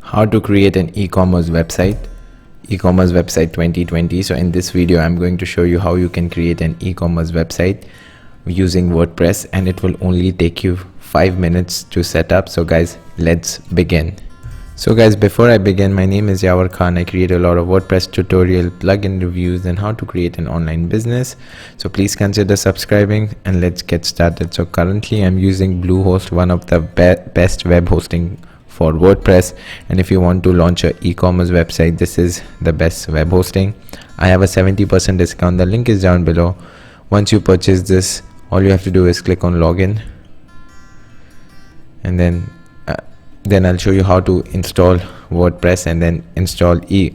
How to create an e-commerce website 2020. So in this video I'm going to show you how you can create an e-commerce website using WordPress, and it will only take you 5 minutes to set up. So guys, let's begin. So guys, before I begin, my name is Yavar Khan. I create a lot of WordPress tutorial, plugin reviews, and how to create an online business. So please consider subscribing and let's get started. So currently I'm using Bluehost, one of the best web hosting for WordPress, and if you want to launch an e-commerce website, this is the best web hosting. I have a 70% discount. The link is down below. Once you purchase this, all you have to do is click on login, and then I'll show you how to install WordPress and then install a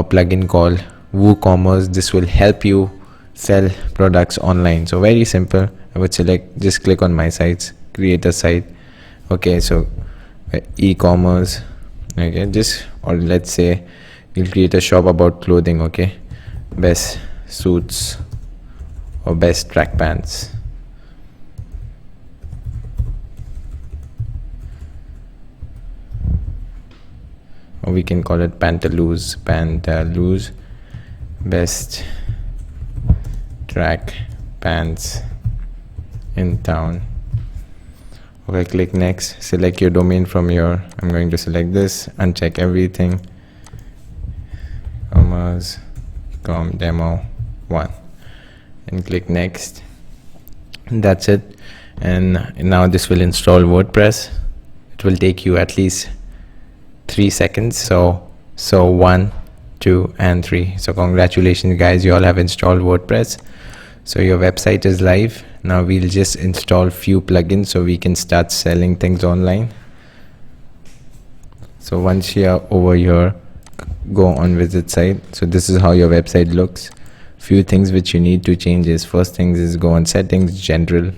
plugin called WooCommerce. This will help you sell products online. So very simple. I would select, just click on my sites, create a site. Okay, so e-commerce, okay, or let's say you'll create a shop about clothing. Okay, best suits or best track pants. Or we can call it pantaloons, best track pants in town. Okay, click next, select your domain from here. I'm going to select this, uncheck everything, commerce.com demo 1, and click next. And that's it. And now this will install WordPress. It will take you at least 3 seconds. So 1, 2 and 3. So congratulations guys, you all have installed WordPress. So your website is live. Now we'll just install few plugins so we can start selling things online. So once you're over here, go on visit site. So this is how your website looks. Few things which you need to change is, first things is go on settings, general.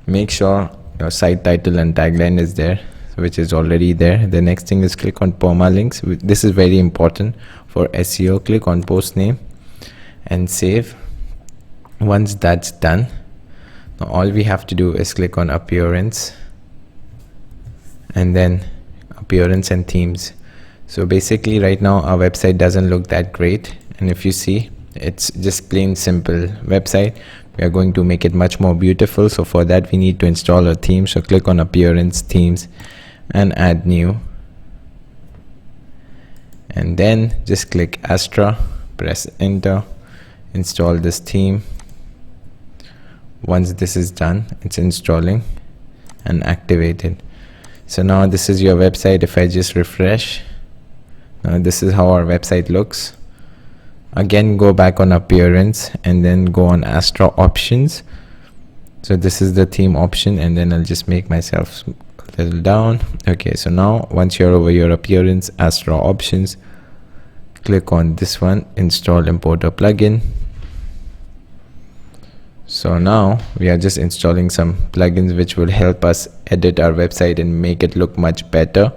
Make sure your site title and tagline is there, which is already there. The next thing is click on permalinks. This is very important for SEO. Click on post name and save. Once that's done, now all we have to do is click on appearance and then appearance and themes. So basically right now our website doesn't look that great, and if you see, it's just plain simple website. We are going to make it much more beautiful. So for that we need to install a theme. So click on appearance, themes, and add new, and then just click Astra, press enter, install this theme. Once this is done, it's installing and activated. So now this is your website. If I just refresh, now this is how our website looks. Again, go back on appearance and then go on Astra options. So this is the theme option, and then I'll just make myself a little down. Okay, so now once you're over your appearance, Astra options, click on this one, install importer plugin. So now we are just installing some plugins which will help us edit our website and make it look much better.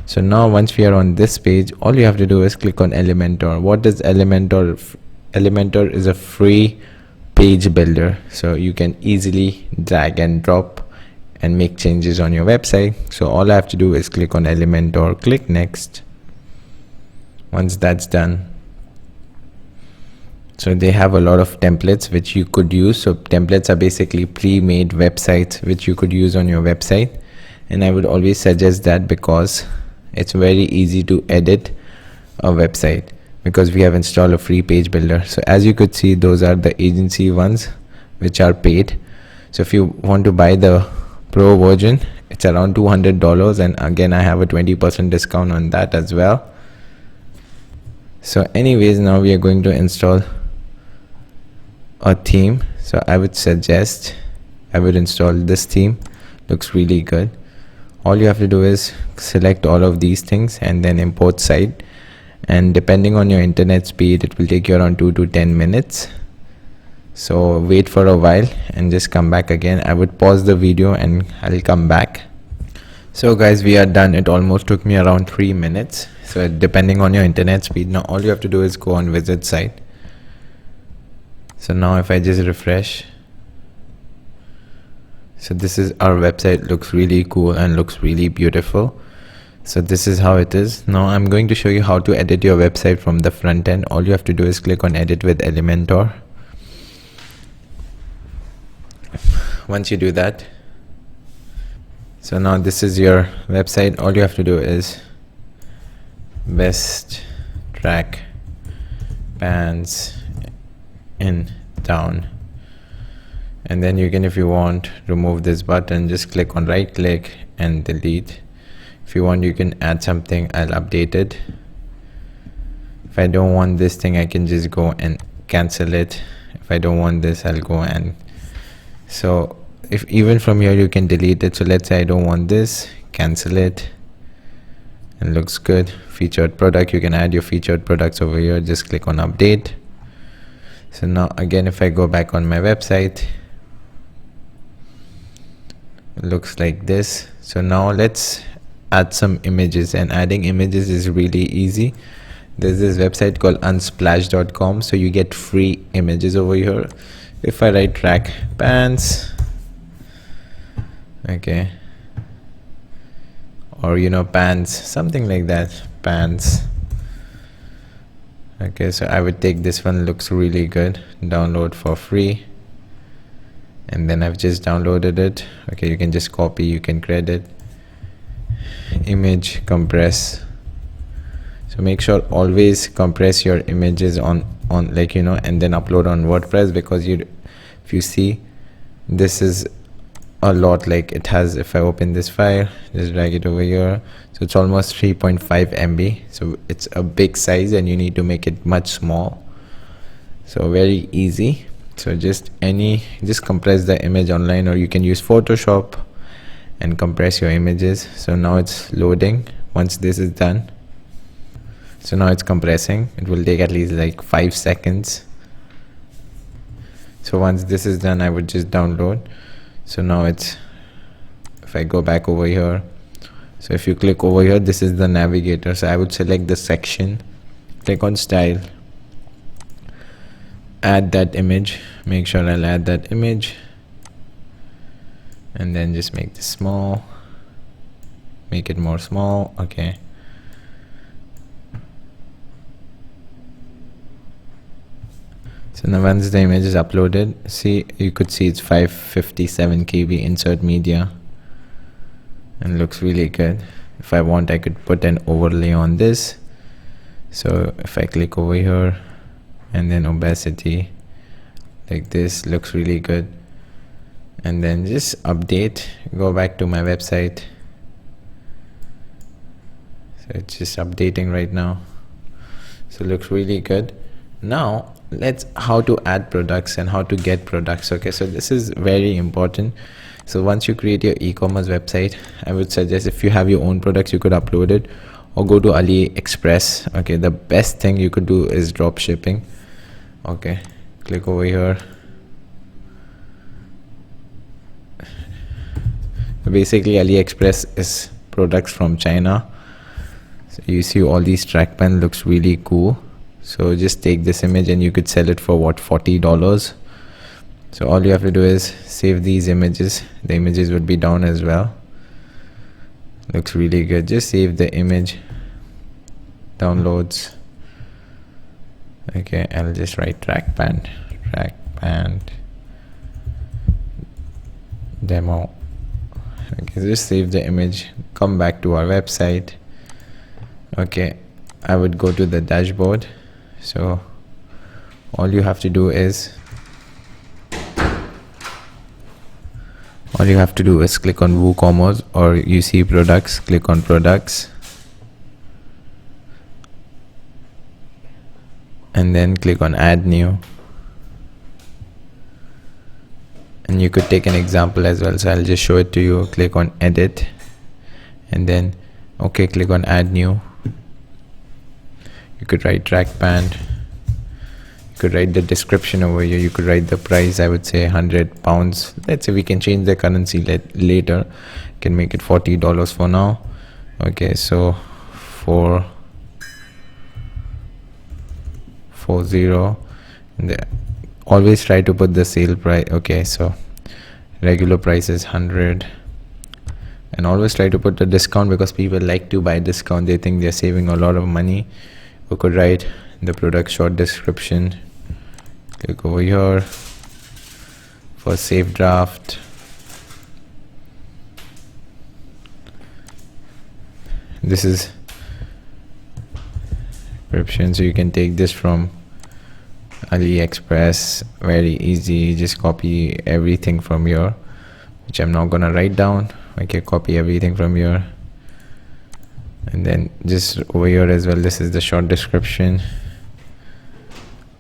So now once we are on this page, all you have to do is click on Elementor. What is Elementor? Elementor is a free page builder, so you can easily drag and drop and make changes on your website. So all I have to do is click on Elementor, click next. Once that's done, so they have a lot of templates which you could use. So templates are basically pre-made websites which you could use on your website, and I would always suggest that because it's very easy to edit a website because we have installed a free page builder. So as you could see, those are the agency ones which are paid. So if you want to buy the pro version, it's around $200, and again I have a 20% discount on that as well. So anyways, now we are going to install a theme. So I would suggest I would install this theme. Looks really good. All you have to do is select all of these things and then import site, and depending on your internet speed, it will take you around 2 to 10 minutes. So wait for a while and just come back again. I would pause the video and I'll come back. So guys, we are done. It almost took me around 3 minutes. So depending on your internet speed, now all you have to do is go on visit site. So now if I just refresh, so this is our website. Looks really cool and looks really beautiful. So this is how it is. Now I'm going to show you how to edit your website from the front end. All you have to do is click on edit with Elementor. Once you do that, so now this is your website. All you have to do is best track pans in down, and then you can, if you want, remove this button. Just click on right click and delete. If you want, you can add something. I'll update it. If I don't want this thing, I can just go and cancel it. If I don't want this, I'll go and, so if even from here you can delete it. So let's say I don't want this, cancel it, and looks good. Featured product, you can add your featured products over here. Just click on update. So now again, if I go back on my website, it looks like this. So now let's add some images, and adding images is really easy. There's this website called unsplash.com, so you get free images over here. If I write track pants, okay, or pants, something like that, pants. Okay, so I would take this one, looks really good, download for free, and then I've just downloaded it. Okay, you can just copy, you can credit, image compress. So make sure always compress your images on like and then upload on WordPress, because if you see, this is a lot. Like it has, if I open this file, just drag it over here, so it's almost 3.5 MB. So it's a big size and you need to make it much small. So very easy. So just compress the image online, or you can use Photoshop and compress your images. So now it's loading. Once this is done, so now it's compressing. It will take at least like 5 seconds. So once this is done, I would just download. So now it's, if I go back over here, so if you click over here, this is the navigator. So I would select the section, click on style, add that image, make sure I'll add that image, and then just make this small, make it more small. Okay, so now once the image is uploaded, see, you could see it's 557 KB insert media, and looks really good. If I want, I could put an overlay on this. So if I click over here and then opacity, like this, looks really good. And then just update, go back to my website. So it's just updating right now. So it looks really good. Now let's how to add products and how to get products. Okay, so this is very important. So once you create your e-commerce website, I would suggest, if you have your own products, you could upload it or go to AliExpress. Okay, the best thing you could do is drop shipping. Okay, click over here. Basically AliExpress is products from China. So you see all these trackpad looks really cool. So just take this image and you could sell it for what, $40. So all you have to do is save these images. The images would be down as well. Looks really good. Just save the image, downloads. Okay, I'll just write trackpad demo. Okay, just save the image, come back to our website. Okay, I would go to the dashboard. So all you have to do is click on WooCommerce, or you see products, click on products, and then click on add new. And you could take an example as well, so I'll just show it to you. Click on edit, and then okay, click on add new. You could write trackpad, you could write the description over here, you could write the price. I would say £100. Let's say we can change the currency later, can make it $40 for now. Okay, so 440, and always try to put the sale price. Okay, so regular price is 100, and always try to put a discount because people like to buy discount. They think they're saving a lot of money. You could write the product short description. Click over here for save draft. This is description, so you can take this from AliExpress. Very easy, just copy everything from here, which I'm not gonna write down. Okay, copy everything from here, and then just over here as well, this is the short description.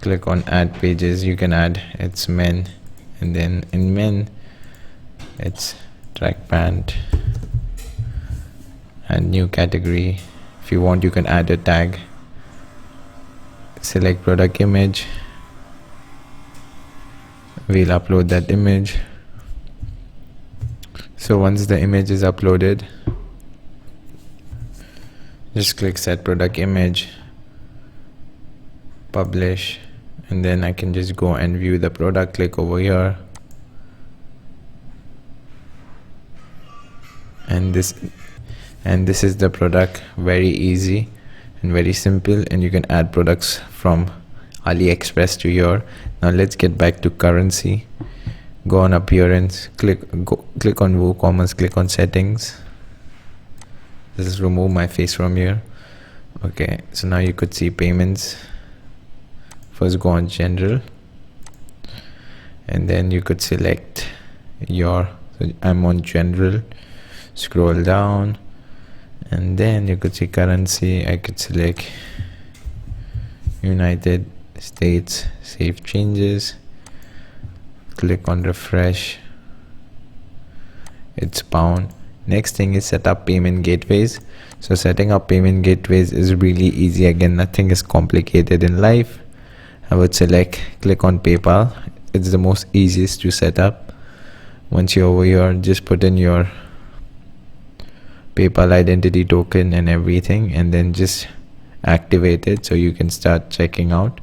Click on add pages. You can add it's men, and then in men it's track pant, and new category. If you want, you can add a tag. Select product image. We'll upload that image. So once the image is uploaded, just click set product image, publish, and then I can just go and view the product. Click over here, and this is the product. Very easy and very simple, and you can add products from AliExpress to here. Now let's get back to currency. Go on appearance, click on WooCommerce, click on settings. Just remove my face from here. Okay, so now you could see payments. First go on general, and then you could select your, so I'm on general. Scroll down, and then you could see currency. I could select United States, save changes, click on refresh. It's pound. Next thing is set up payment gateways. So setting up payment gateways is really easy. Again, nothing is complicated in life. I would click on PayPal. It's the most easiest to set up. Once you're over here, just put in your PayPal identity token and everything, and then just activate it so you can start checking out.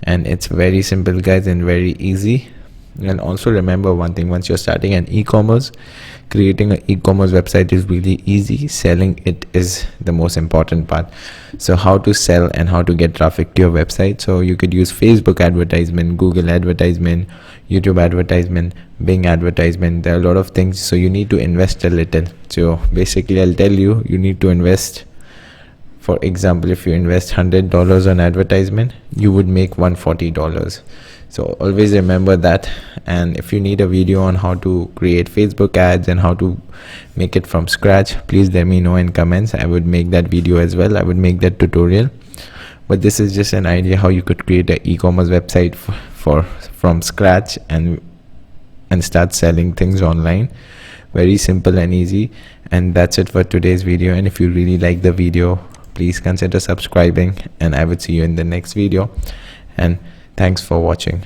And it's very simple, guys, and very easy. And also remember one thing: once you're starting an e-commerce, creating an e-commerce website is really easy. Selling it is the most important part. So how to sell and how to get traffic to your website. So you could use Facebook advertisement, Google advertisement, YouTube advertisement, Bing advertisement. There are a lot of things, so you need to invest a little. So basically I'll tell you, you need to invest. For example, if you invest $100 on advertisement, you would make $140. So always remember that. And if you need a video on how to create Facebook ads and how to make it from scratch, please let me know in comments. I would make that video as well. I would make that tutorial. But this is just an idea how you could create an e-commerce website from scratch and start selling things online. Very simple and easy. And that's it for today's video. And if you really like the video, please consider subscribing, and I would see you in the next video. And thanks for watching.